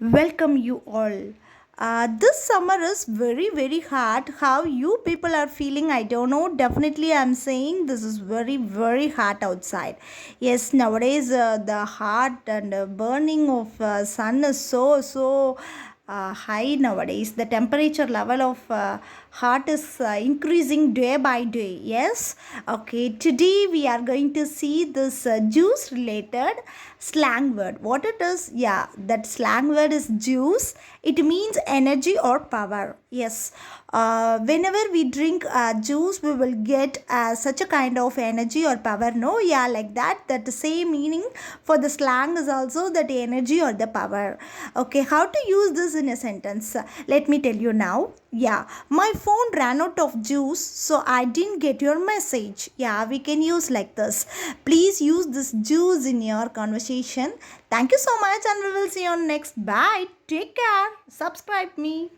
Welcome you all. This summer is very hot. How you people are feeling, I don't know. Definitely I'm saying this is very hot outside. Yes, nowadays the heat and burning of sun is so high nowadays. The temperature level of heart is increasing day by day. Yes. Okay, today we are going to see this juice related slang word. What it is? Yeah, that slang word is juice. It means energy or power. Yes. Whenever we drink juice, we will get such a kind of energy or power. No, yeah, like that. That the same meaning for the slang is also that energy or the power. Okay, how to use this in a sentence? Let me tell you now. Yeah, my phone ran out of juice, so I didn't get your message. Yeah, we can use like this. Please use this juice in your conversation. Thank you so much, and we will see you on next. Bye. Take care. Subscribe me.